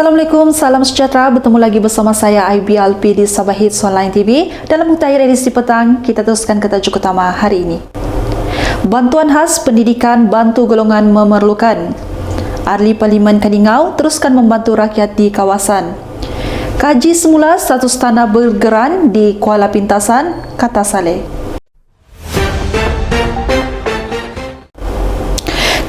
Assalamualaikum, salam sejahtera. Bertemu lagi bersama saya IBLP di Sabah Hits Online TV. Dalam mutakhir edisi petang, kita teruskan ke tajuk utama hari ini. Bantuan khas pendidikan bantu golongan memerlukan. Ahli Parlimen Kaningau teruskan membantu rakyat di kawasan. Kaji semula status tanah bergeran di Kuala Pintasan, kata Saleh.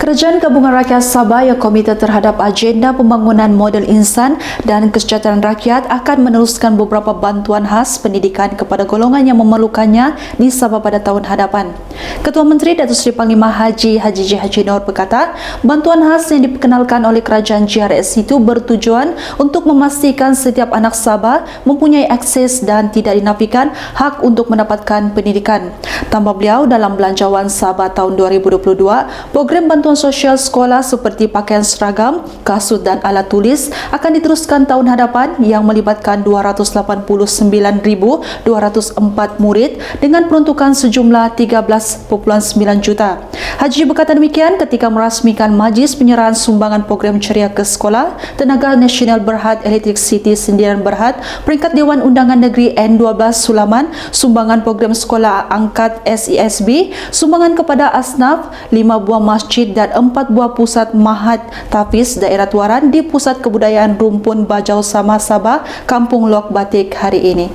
Kerajaan Gabungan Rakyat Sabah yang komited terhadap agenda pembangunan model insan dan kesejahteraan rakyat akan meneruskan beberapa bantuan khas pendidikan kepada golongan yang memerlukannya di Sabah pada tahun hadapan. Ketua Menteri Datuk Seri Panglima Haji J. Haji Noor berkata, bantuan khas yang diperkenalkan oleh Kerajaan GRS itu bertujuan untuk memastikan setiap anak Sabah mempunyai akses dan tidak dinafikan hak untuk mendapatkan pendidikan. Tambah beliau, dalam Belanjawan Sabah tahun 2022, program bantuan sosial sekolah seperti pakaian seragam, kasut dan alat tulis akan diteruskan tahun hadapan yang melibatkan 289,204 murid dengan peruntukan sejumlah 13.9 juta. Haji berkata demikian ketika merasmikan majlis penyerahan sumbangan program ceria ke sekolah Tenaga Nasional Berhad Elektrik City Sendirian Berhad peringkat Dewan Undangan Negeri N12 Sulaman, sumbangan program sekolah angkat SESB, sumbangan kepada asnaf, 5 buah masjid dan 4 buah pusat mahat tafiz daerah Tuaran di Pusat Kebudayaan Rumpun Bajau Sama Sabah, Kampung Lok Batik hari ini.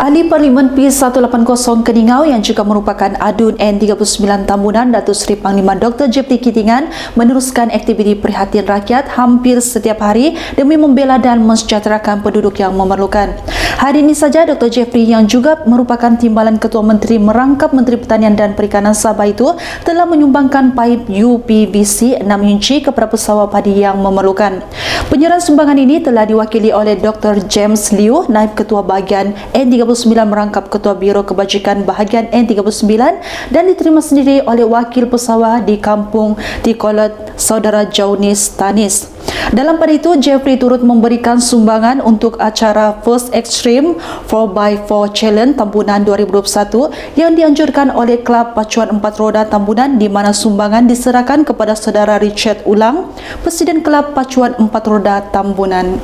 Ahli Parlimen P180 Keningau yang juga merupakan adun N39 Tambunan Datuk Seri Panglima Dr. Jepti Kitingan meneruskan aktiviti prihatin rakyat hampir setiap hari demi membela dan mensejahterakan penduduk yang memerlukan. Hari ini saja Dr. Jeffrey yang juga merupakan timbalan Ketua Menteri merangkap Menteri Pertanian dan Perikanan Sabah itu telah menyumbangkan paip UPVC 6 inci kepada pesawat padi yang memerlukan. Penyerahan sumbangan ini telah diwakili oleh Dr. James Liu, Naib Ketua Bahagian N39 merangkap Ketua Biro Kebajikan Bahagian N39 dan diterima sendiri oleh Wakil Pesawat di Kampung Tikolot Saudara Jaunis Tanis. Dalam pada itu, Jeffrey turut memberikan sumbangan untuk acara First Extreme 4x4 Challenge Tambunan 2021 yang dianjurkan oleh Kelab Pacuan 4 Roda Tambunan, di mana sumbangan diserahkan kepada Saudara Richard Ulang, Presiden Kelab Pacuan 4 Roda Tambunan.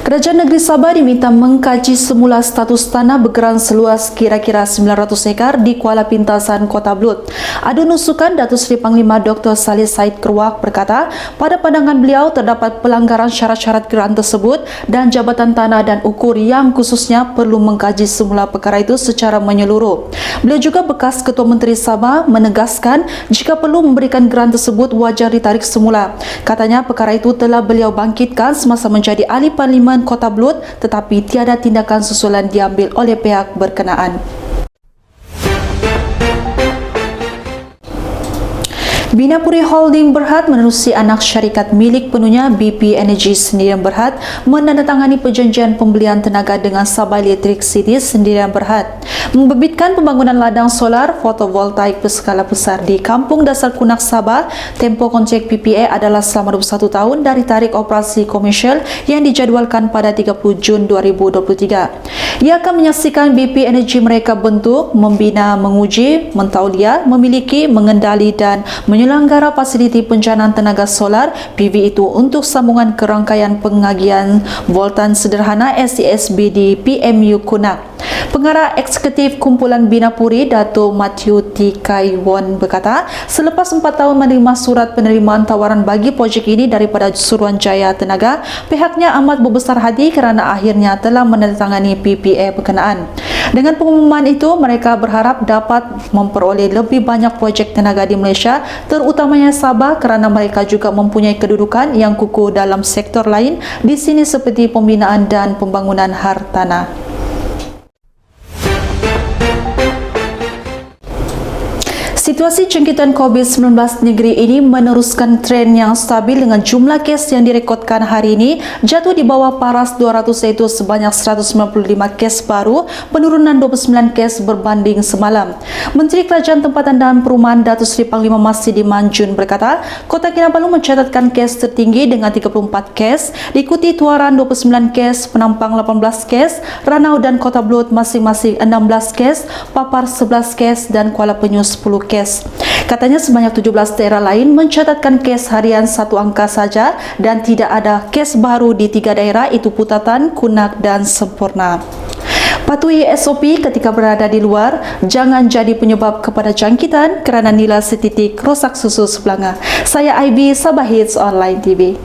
Kerajaan Negeri Sabah diminta mengkaji semula status tanah bergeran seluas kira-kira 900 ekar di Kuala Pintasan, Kota Belud. Adun Usukan Datuk Seri Panglima Dr. Saleh Said Keruak berkata, pada pandangan beliau terdapat pelanggaran syarat-syarat geran tersebut dan Jabatan Tanah dan Ukur yang khususnya perlu mengkaji semula perkara itu secara menyeluruh. Beliau juga bekas Ketua Menteri Sabah menegaskan jika perlu memberikan geran tersebut wajar ditarik semula. Katanya perkara itu telah beliau bangkitkan semasa menjadi ahli Parlimen Kota Belud, tetapi tiada tindakan susulan diambil oleh pihak berkenaan. Binapuri Holding Berhad menerusi anak syarikat milik penuhnya BP Energy Sendirian Berhad menandatangani perjanjian pembelian tenaga dengan Sabah Electric City Sendirian Berhad, membebitkan pembangunan ladang solar fotovoltaik berskala besar di Kampung Dasar Kunak Sabah. Tempoh kontrak PPA adalah selama 21 tahun dari tarikh operasi komersial yang dijadualkan pada 30 Jun 2023. Ia akan menyaksikan BP Energy mereka bentuk, membina, menguji, mentauliah, memiliki, mengendali dan menyelenggara fasiliti penjanaan tenaga solar PV itu untuk sambungan kerangkaian pengagian voltan sederhana SESB di PMU Kunak. Pengarah Eksekutif Kumpulan Binapuri, Dato' Matthew T. Kaiwon berkata, selepas 4 tahun menerima surat penerimaan tawaran bagi projek ini daripada Suruhanjaya Tenaga, pihaknya amat berbesar hati kerana akhirnya telah menandatangani PPA berkenaan. Dengan pengumuman itu, mereka berharap dapat memperoleh lebih banyak projek tenaga di Malaysia, terutamanya Sabah, kerana mereka juga mempunyai kedudukan yang kukuh dalam sektor lain di sini seperti pembinaan dan pembangunan hartanah. Situasi jangkitan COVID-19 negeri ini meneruskan tren yang stabil dengan jumlah kes yang direkodkan hari ini jatuh di bawah paras 200, iaitu sebanyak 195 kes baru, penurunan 29 kes berbanding semalam. Menteri Kerajaan Tempatan dan Perumahan Datuk Seri Panglima Masidi Manjun berkata, Kota Kinabalu mencatatkan kes tertinggi dengan 34 kes, diikuti Tuaran 29 kes, Penampang 18 kes, Ranau dan Kota Belud masing-masing 16 kes, Papar 11 kes dan Kuala Penyu 10 kes. kes. Katanya sebanyak 17 daerah lain mencatatkan kes harian satu angka saja dan tidak ada kes baru di 3 daerah, itu Putatan, Kunak dan Sempurna. Patuhi SOP ketika berada di luar, jangan jadi penyebab kepada jangkitan kerana nila setitik rosak susu sebelanga. Saya IB, Sabah Hits Online TV.